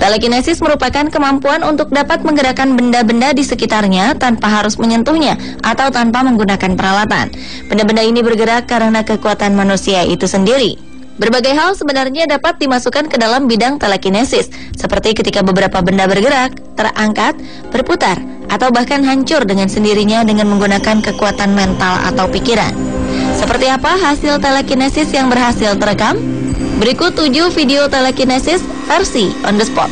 Telekinesis merupakan kemampuan untuk dapat menggerakkan benda-benda di sekitarnya tanpa harus menyentuhnya atau tanpa menggunakan peralatan. Benda-benda ini bergerak karena kekuatan manusia itu sendiri. Berbagai hal sebenarnya dapat dimasukkan ke dalam bidang telekinesis, seperti ketika beberapa benda bergerak, terangkat, berputar, atau bahkan hancur dengan sendirinya dengan menggunakan kekuatan mental atau pikiran. Seperti apa hasil telekinesis yang berhasil terekam? Berikut 7 video telekinesis versi on the spot.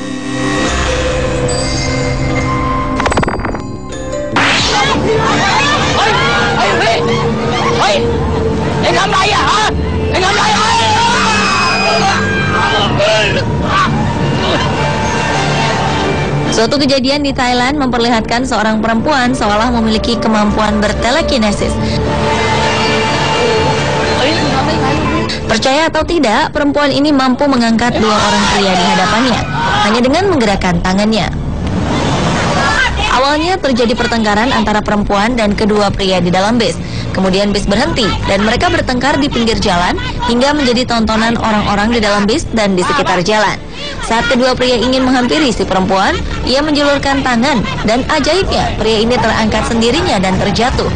Suatu kejadian di Thailand memperlihatkan seorang perempuan seolah memiliki kemampuan bertelekinesis. Percaya atau tidak, perempuan ini mampu mengangkat 2 orang pria di hadapannya hanya dengan menggerakkan tangannya. Awalnya terjadi pertengkaran antara perempuan dan kedua pria di dalam bis. Kemudian bis berhenti dan mereka bertengkar di pinggir jalan hingga menjadi tontonan orang-orang di dalam bis dan di sekitar jalan. Saat kedua pria ingin menghampiri si perempuan, ia menjulurkan tangan dan ajaibnya pria ini terangkat sendirinya dan terjatuh.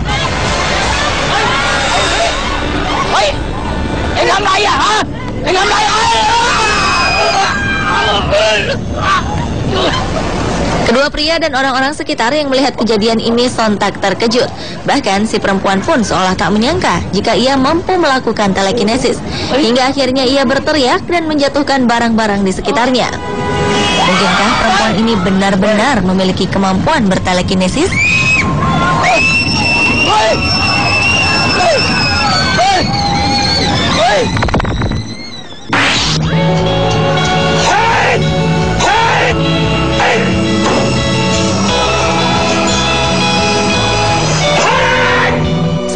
Kedua pria dan orang-orang sekitar yang melihat kejadian ini sontak terkejut. Bahkan si perempuan pun seolah tak menyangka jika ia mampu melakukan telekinesis. Hingga akhirnya ia berteriak dan menjatuhkan barang-barang di sekitarnya. Mungkinkah perempuan ini benar-benar memiliki kemampuan bertelekinesis?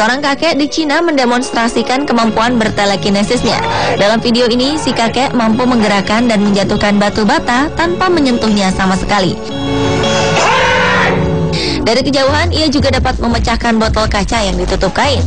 Seorang kakek di Cina mendemonstrasikan kemampuan bertelekinesisnya. Dalam video ini, si kakek mampu menggerakkan dan menjatuhkan batu bata tanpa menyentuhnya sama sekali. Dari kejauhan, ia juga dapat memecahkan botol kaca yang ditutup kain.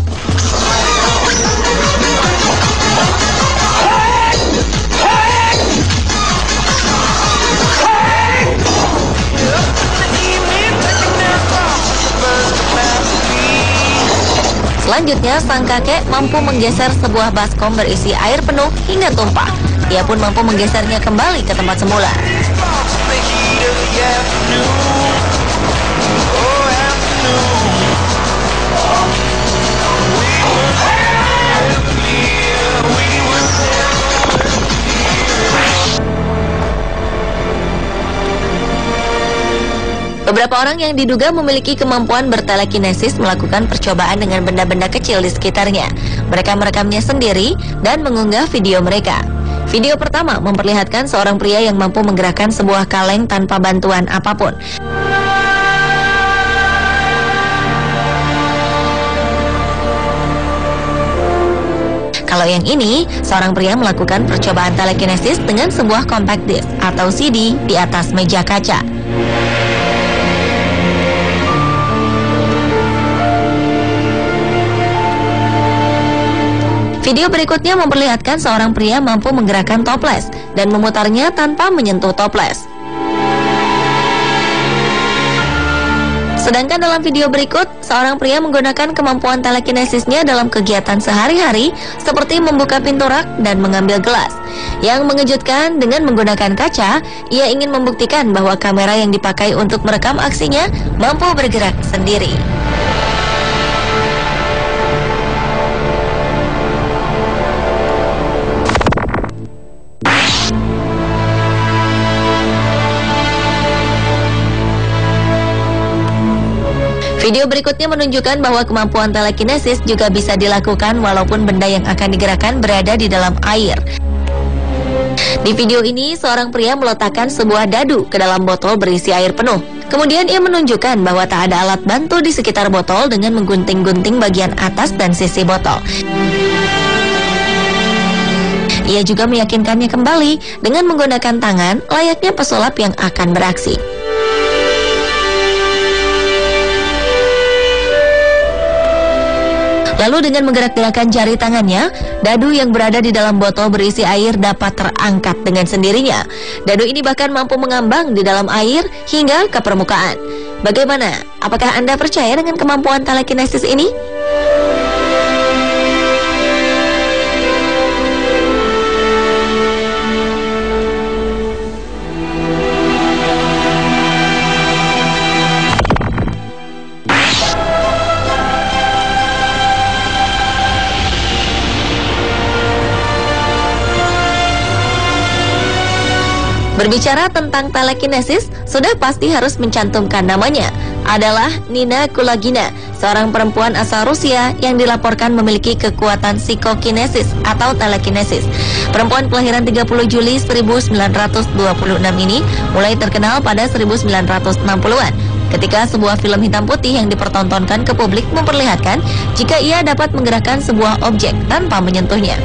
Selanjutnya, sang kakek mampu menggeser sebuah baskom berisi air penuh hingga tumpah. Ia pun mampu menggesernya kembali ke tempat semula. Beberapa orang yang diduga memiliki kemampuan bertelekinesis melakukan percobaan dengan benda-benda kecil di sekitarnya. Mereka merekamnya sendiri dan mengunggah video mereka. Video pertama memperlihatkan seorang pria yang mampu menggerakkan sebuah kaleng tanpa bantuan apapun. Kalau yang ini, seorang pria melakukan percobaan telekinesis dengan sebuah compact disc atau CD di atas meja kaca. Video berikutnya memperlihatkan seorang pria mampu menggerakkan toples dan memutarnya tanpa menyentuh toples. Sedangkan dalam video berikut, seorang pria menggunakan kemampuan telekinesisnya dalam kegiatan sehari-hari seperti membuka pintu rak dan mengambil gelas. Yang mengejutkan, dengan menggunakan kaca, ia ingin membuktikan bahwa kamera yang dipakai untuk merekam aksinya mampu bergerak sendiri. Video berikutnya menunjukkan bahwa kemampuan telekinesis juga bisa dilakukan walaupun benda yang akan digerakkan berada di dalam air. Di video ini, seorang pria meletakkan sebuah dadu ke dalam botol berisi air penuh. Kemudian ia menunjukkan bahwa tak ada alat bantu di sekitar botol dengan menggunting-gunting bagian atas dan sisi botol. Ia juga meyakinkannya kembali dengan menggunakan tangan layaknya pesulap yang akan beraksi. Lalu dengan menggerak-gerakkan jari tangannya, dadu yang berada di dalam botol berisi air dapat terangkat dengan sendirinya. Dadu ini bahkan mampu mengambang di dalam air hingga ke permukaan. Bagaimana? Apakah Anda percaya dengan kemampuan telekinesis ini? Berbicara tentang telekinesis, sudah pasti harus mencantumkan namanya. Adalah Nina Kulagina, seorang perempuan asal Rusia yang dilaporkan memiliki kekuatan psikokinesis atau telekinesis. Perempuan kelahiran 30 Juli 1926 ini mulai terkenal pada 1960-an. Ketika sebuah film hitam putih yang dipertontonkan ke publik memperlihatkan jika ia dapat menggerakkan sebuah objek tanpa menyentuhnya.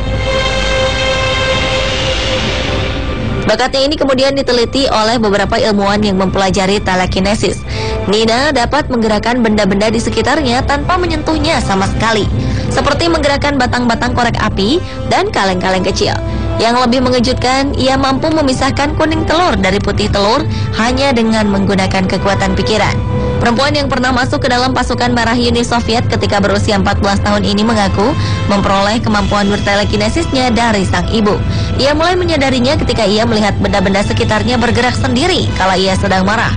Bakatnya ini kemudian diteliti oleh beberapa ilmuwan yang mempelajari telekinesis. Nina dapat menggerakkan benda-benda di sekitarnya tanpa menyentuhnya sama sekali, seperti menggerakkan batang-batang korek api dan kaleng-kaleng kecil. Yang lebih mengejutkan, ia mampu memisahkan kuning telur dari putih telur hanya dengan menggunakan kekuatan pikiran. Perempuan yang pernah masuk ke dalam pasukan merah Uni Soviet ketika berusia 14 tahun ini mengaku memperoleh kemampuan bertelekinesisnya dari sang ibu. Ia mulai menyadarinya ketika ia melihat benda-benda sekitarnya bergerak sendiri kala ia sedang marah.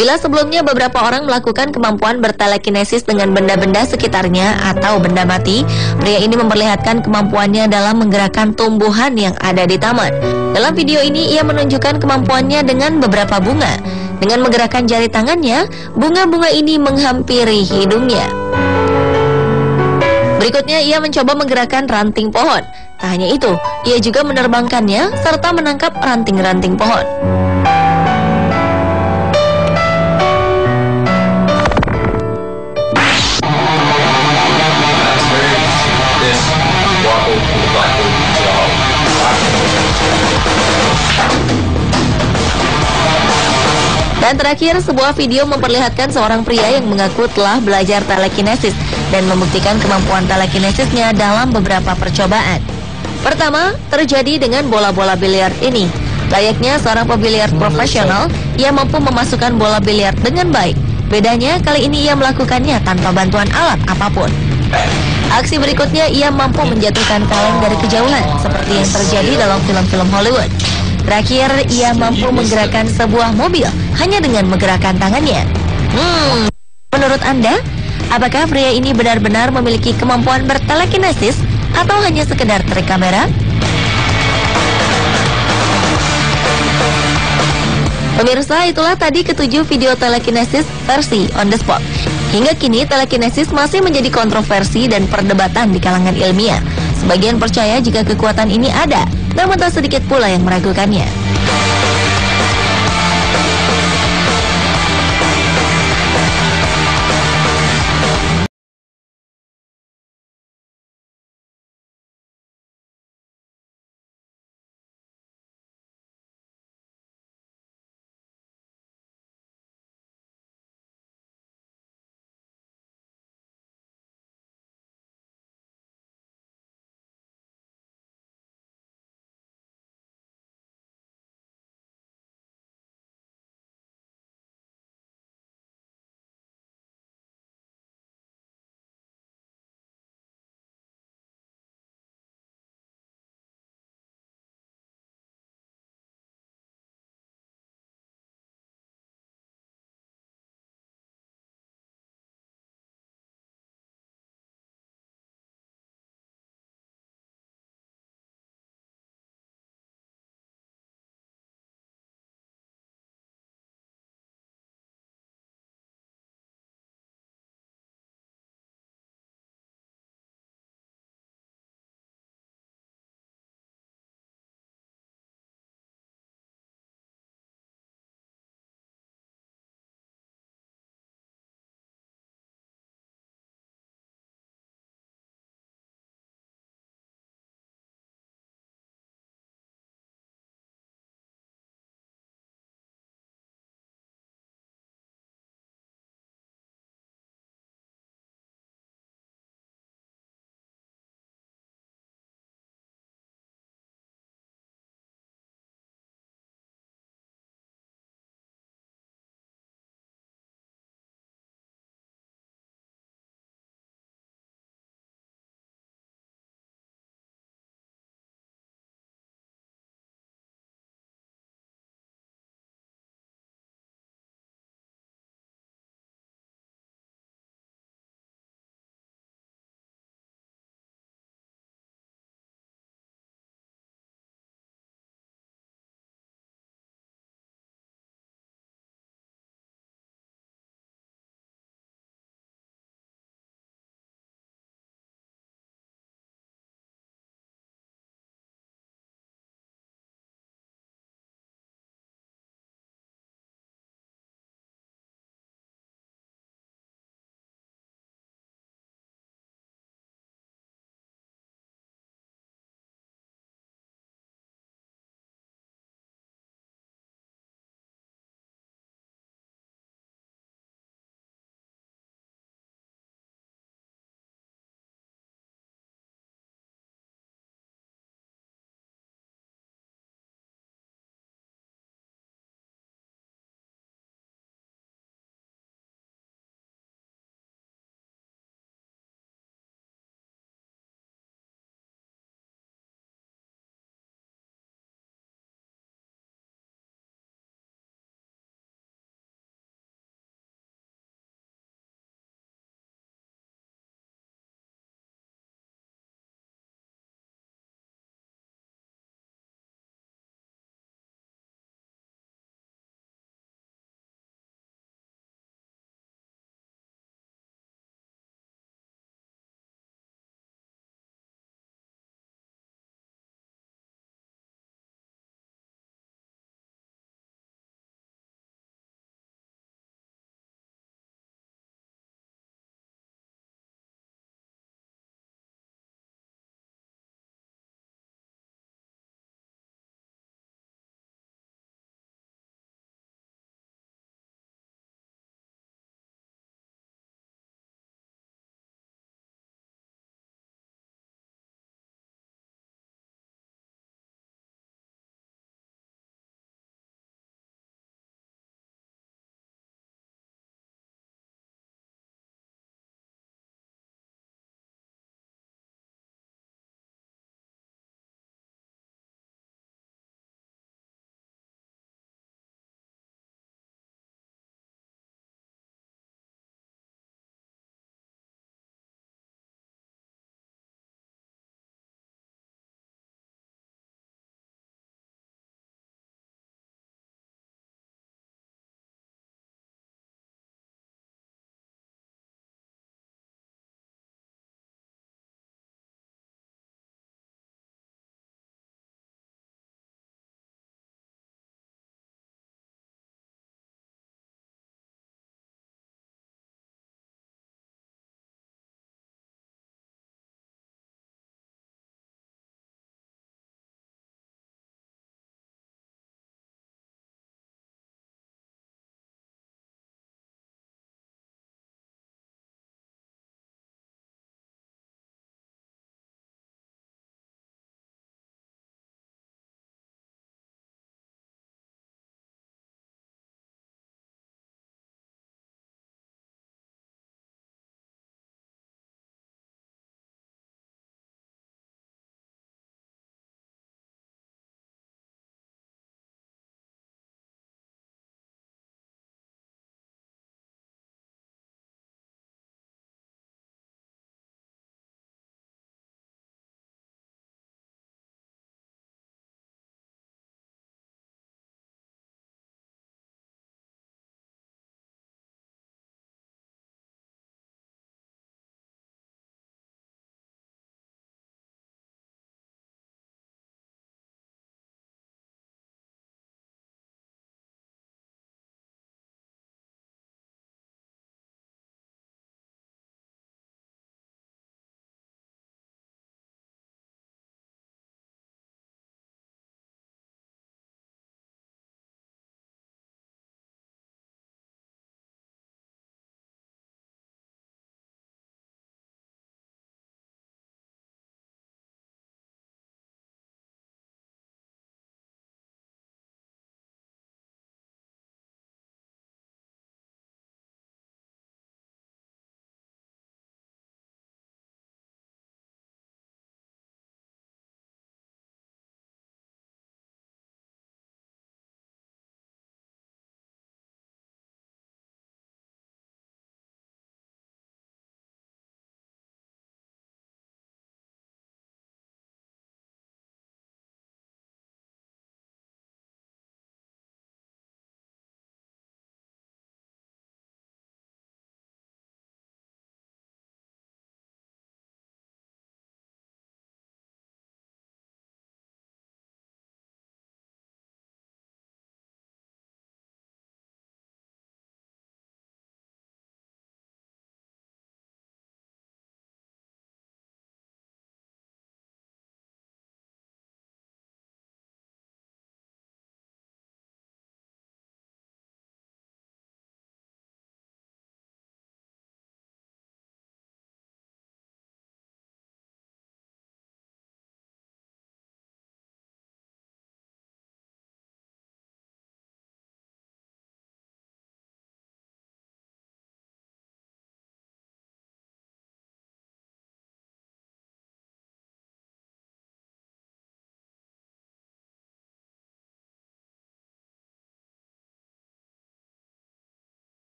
Bila sebelumnya beberapa orang melakukan kemampuan bertelekinesis dengan benda-benda sekitarnya atau benda mati, pria ini memperlihatkan kemampuannya dalam menggerakkan tumbuhan yang ada di taman. Dalam video ini ia menunjukkan kemampuannya dengan beberapa bunga. Dengan menggerakkan jari tangannya, bunga-bunga ini menghampiri hidungnya. Berikutnya ia mencoba menggerakkan ranting pohon. Tak hanya itu, ia juga menerbangkannya serta menangkap ranting-ranting pohon. Dan terakhir, sebuah video memperlihatkan seorang pria yang mengaku telah belajar telekinesis dan membuktikan kemampuan telekinesisnya dalam beberapa percobaan. Pertama, terjadi dengan bola-bola biliar ini. Layaknya seorang pebiliar profesional, ia mampu memasukkan bola biliar dengan baik. Bedanya, kali ini ia melakukannya tanpa bantuan alat apapun. Aksi berikutnya, ia mampu menjatuhkan kaleng dari kejauhan, seperti yang terjadi dalam film-film Hollywood. Terakhir, ia mampu menggerakkan sebuah mobil hanya dengan menggerakkan tangannya. Menurut Anda, apakah pria ini benar-benar memiliki kemampuan bertelekinesis atau hanya sekedar trik kamera? Pemirsa, itulah tadi ketujuh video telekinesis versi on the spot. Hingga kini telekinesis masih menjadi kontroversi dan perdebatan di kalangan ilmiah. Sebagian percaya jika kekuatan ini ada, namun tak sedikit pula yang meragukannya.